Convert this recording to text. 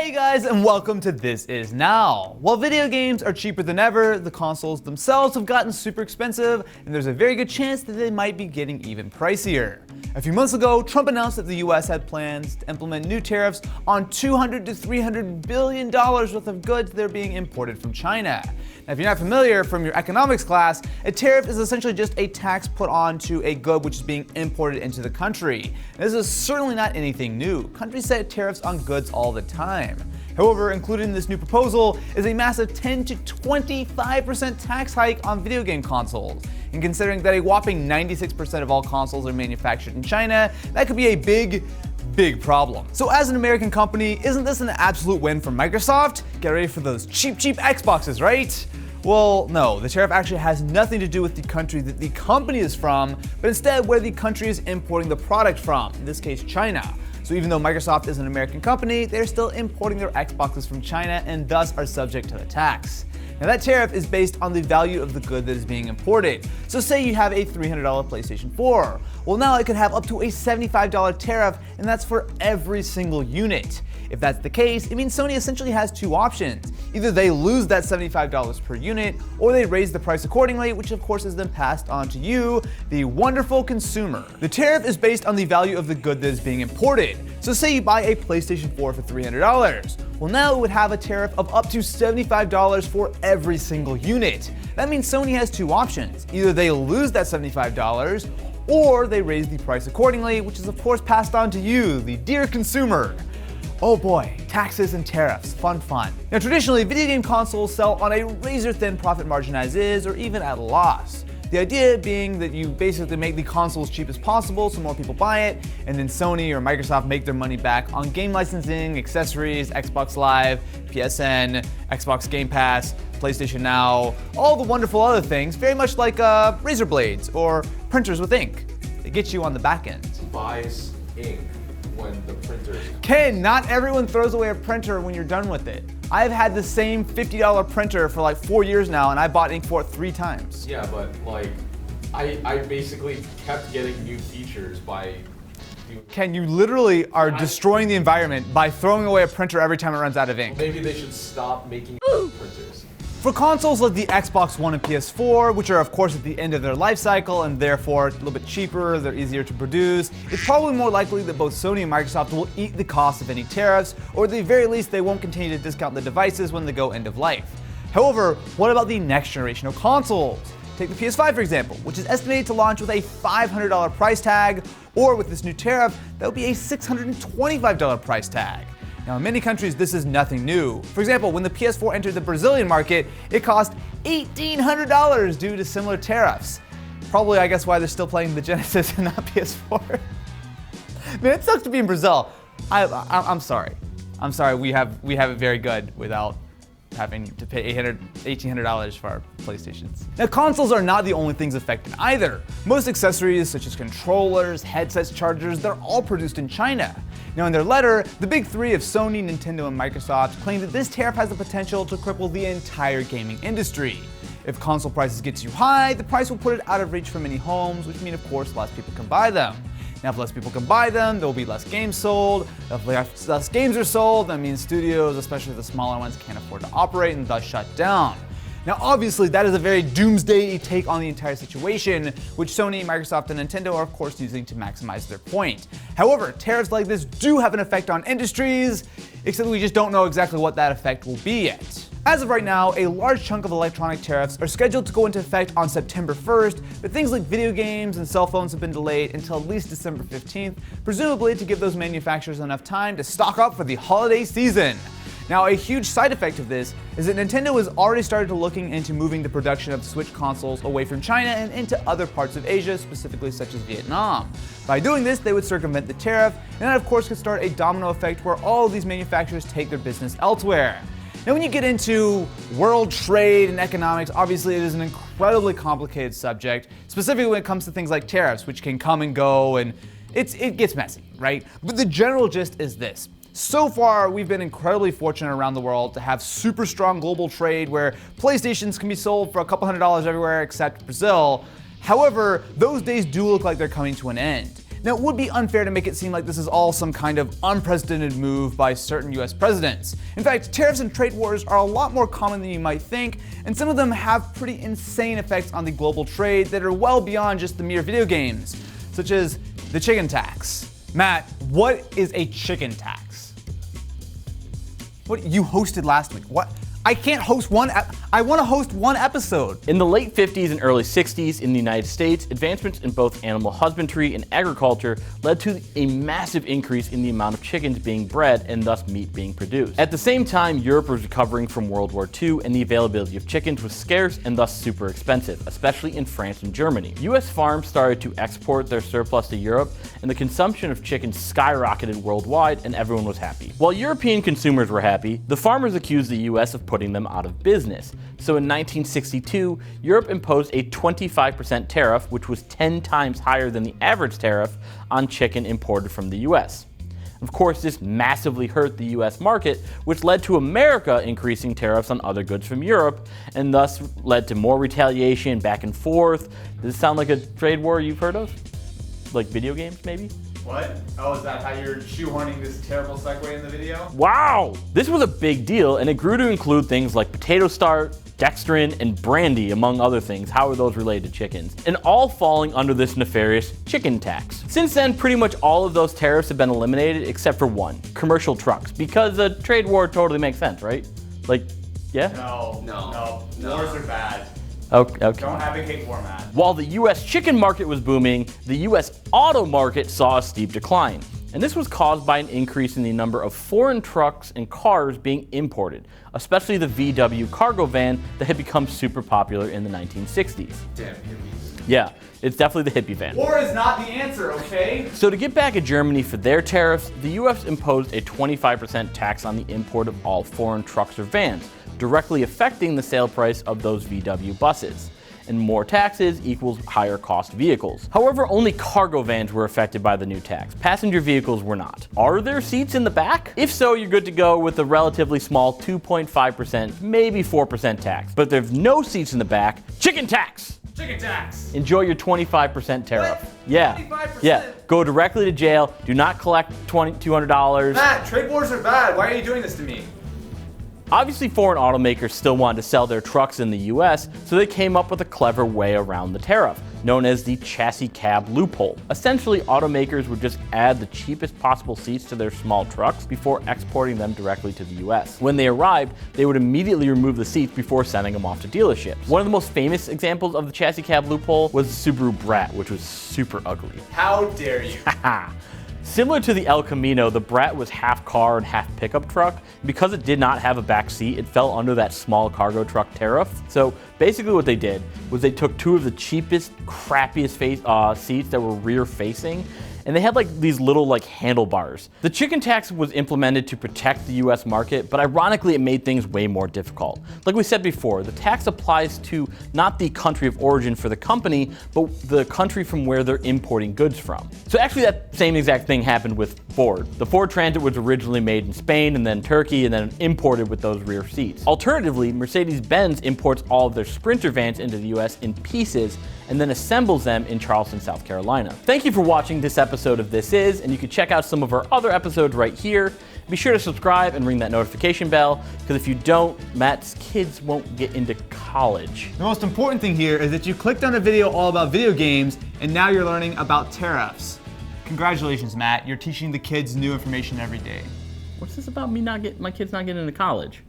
Hey guys, and welcome to This Is Now. While video games are cheaper than ever, the consoles themselves have gotten super expensive, and there's a very good chance that they might be getting even pricier. A few months ago, Trump announced that the US had plans to implement new tariffs on $200 to $300 billion worth of goods that are being imported from China. Now, if you're not familiar from your economics class, a tariff is essentially just a tax put onto a good which is being imported into the country. And this is certainly not anything new. Countries set tariffs on goods all the time. However, included in this new proposal is a massive 10 to 25% tax hike on video game consoles. And considering that a whopping 96% of all consoles are manufactured in China, that could be a big problem. So as an American company, isn't this an absolute win for Microsoft? Get ready for those cheap Xboxes, right? Well, no, the tariff actually has nothing to do with the country that the company is from, but instead where the country is importing the product from, in this case China. So even though Microsoft is an American company, they're still importing their Xboxes from China and thus are subject to the tax. Now that tariff is based on the value of the good that is being imported. So say you have a $300 PlayStation 4. Well, now it could have up to a $75 tariff, and that's for every single unit. If that's the case, it means Sony essentially has two options. Either they lose that $75 per unit, or they raise the price accordingly, which of course is then passed on to you, the wonderful consumer. The tariff is based on the value of the good that is being imported. So say you buy a PlayStation 4 for $300. Well, now it would have a tariff of up to $75 for every single unit. That means Sony has two options. Either they lose that $75, or they raise the price accordingly, which is of course passed on to you, the dear consumer. Oh boy, taxes and tariffs, fun. Now traditionally, video game consoles sell on a razor-thin profit margin as is, or even at a loss. The idea being that you basically make the console as cheap as possible so more people buy it, and then Sony or Microsoft make their money back on game licensing, accessories, Xbox Live, PSN, Xbox Game Pass, PlayStation Now, all the wonderful other things, very much like razor blades or printers with ink. They get you on the back end. Buys ink when the printer is... Ken, not everyone throws away a printer when you're done with it. I've had the same $50 printer for like 4 years now, and I bought ink for it 3 times. Yeah, but like, I basically kept getting new features by... Ken, you literally are destroying the environment by throwing away a printer every time it runs out of ink. Maybe they should stop making printers. For consoles like the Xbox One and PS4, which are of course at the end of their life cycle and therefore a little bit cheaper, they're easier to produce, it's probably more likely that both Sony and Microsoft will eat the cost of any tariffs, or at the very least they won't continue to discount the devices when they go end of life. However, what about the next generation of consoles? Take the PS5 for example, which is estimated to launch with a $500 price tag, or with this new tariff, that would be a $625 price tag. Now, in many countries, this is nothing new. For example, when the PS4 entered the Brazilian market, it cost $1,800 due to similar tariffs. Probably, I guess, why they're still playing the Genesis and not PS4. Man, it sucks to be in Brazil. I'm sorry. I'm sorry. We have it very good without having to pay $1,800 for our PlayStations. Now, consoles are not the only things affected either. Most accessories, such as controllers, headsets, chargers, they're all produced in China. Now, in their letter, the big three of Sony, Nintendo, and Microsoft claim that this tariff has the potential to cripple the entire gaming industry. If console prices get too high, the price will put it out of reach for many homes, which means, of course, less people can buy them. Now, if less people can buy them, there will be less games sold. If less games are sold, that means studios, especially the smaller ones, can't afford to operate and thus shut down. Now, obviously, that is a very doomsday take on the entire situation, which Sony, Microsoft, and Nintendo are, of course, using to maximize their point. However, tariffs like this do have an effect on industries, except we just don't know exactly what that effect will be yet. As of right now, a large chunk of electronic tariffs are scheduled to go into effect on September 1st, but things like video games and cell phones have been delayed until at least December 15th, presumably to give those manufacturers enough time to stock up for the holiday season. Now, a huge side effect of this is that Nintendo has already started looking into moving the production of Switch consoles away from China and into other parts of Asia, specifically such as Vietnam. By doing this, they would circumvent the tariff, and that of course could start a domino effect where all of these manufacturers take their business elsewhere. Now, when you get into world trade and economics, obviously it is an incredibly complicated subject, specifically when it comes to things like tariffs, which can come and go, and it gets messy, right? But the general gist is this. So far, we've been incredibly fortunate around the world to have super strong global trade where PlayStations can be sold for a couple $100s everywhere except Brazil. However, those days do look like they're coming to an end. Now, it would be unfair to make it seem like this is all some kind of unprecedented move by certain US presidents. In fact, tariffs and trade wars are a lot more common than you might think, and some of them have pretty insane effects on the global trade that are well beyond just the mere video games, such as the chicken tax. Matt, what is a chicken tax? What you hosted last week? What? I can't host one. I want to host one episode. In the late 50s and early 60s in the United States, advancements in both animal husbandry and agriculture led to a massive increase in the amount of chickens being bred and thus meat being produced. At the same time, Europe was recovering from World War II and the availability of chickens was scarce and thus super expensive, especially in France and Germany. US farms started to export their surplus to Europe and the consumption of chickens skyrocketed worldwide and everyone was happy. While European consumers were happy, the farmers accused the US of putting them out of business. So in 1962, Europe imposed a 25% tariff, which was 10 times higher than the average tariff on chicken imported from the US. Of course, this massively hurt the US market, which led to America increasing tariffs on other goods from Europe, and thus led to more retaliation back and forth. Does this sound like a trade war you've heard of? Like video games, maybe? What? Oh, is that how you're shoehorning this terrible segue in the video? Wow! This was a big deal, and it grew to include things like potato starch, dextrin, and brandy, among other things. How are those related to chickens? And all falling under this nefarious chicken tax. Since then, pretty much all of those tariffs have been eliminated except for one, commercial trucks, because a trade war totally makes sense, right? Like, yeah? No. Wars are bad. Okay. Don't advocate war, Matt. While the US chicken market was booming, the US auto market saw a steep decline. And this was caused by an increase in the number of foreign trucks and cars being imported, especially the VW cargo van that had become super popular in the 1960s. Damn hippies. Yeah, it's definitely the hippie van. War is not the answer, okay? So to get back at Germany for their tariffs, the US imposed a 25% tax on the import of all foreign trucks or vans, directly affecting the sale price of those VW buses. And more taxes equals higher cost vehicles. However, only cargo vans were affected by the new tax. Passenger vehicles were not. Are there seats in the back? If so, you're good to go with a relatively small 2.5%, maybe 4% tax. But if there's no seats in the back, chicken tax! Chicken tax! Enjoy your 25% tariff. What? Yeah. 25%? Yeah. Go directly to jail. Do not collect $200. Matt, trade wars are bad. Why are you doing this to me? Obviously, foreign automakers still wanted to sell their trucks in the US, so they came up with a clever way around the tariff, known as the chassis cab loophole. Essentially, automakers would just add the cheapest possible seats to their small trucks before exporting them directly to the US. When they arrived, they would immediately remove the seats before sending them off to dealerships. One of the most famous examples of the chassis cab loophole was the Subaru Brat, which was super ugly. How dare you? Similar to the El Camino, the Brat was half car and half pickup truck. Because it did not have a back seat, it fell under that small cargo truck tariff. So basically what they did was they took two of the cheapest, crappiest seats that were rear facing, and they had like these little like handlebars. The chicken tax was implemented to protect the US market, but ironically it made things way more difficult. Like we said before, the tax applies to not the country of origin for the company, but the country from where they're importing goods from. So actually that same exact thing happened with Ford. The Ford Transit was originally made in Spain and then Turkey and then imported with those rear seats. Alternatively, Mercedes-Benz imports all of their Sprinter vans into the US in pieces and then assembles them in Charleston, South Carolina. Thank you for watching this episode of This Is, and you can check out some of our other episodes right here. Be sure to subscribe and ring that notification bell, because if you don't, Matt's kids won't get into college. The most important thing here is that you clicked on a video all about video games, and now you're learning about tariffs. Congratulations, Matt. You're teaching the kids new information every day. What's this about me my kids not getting into college?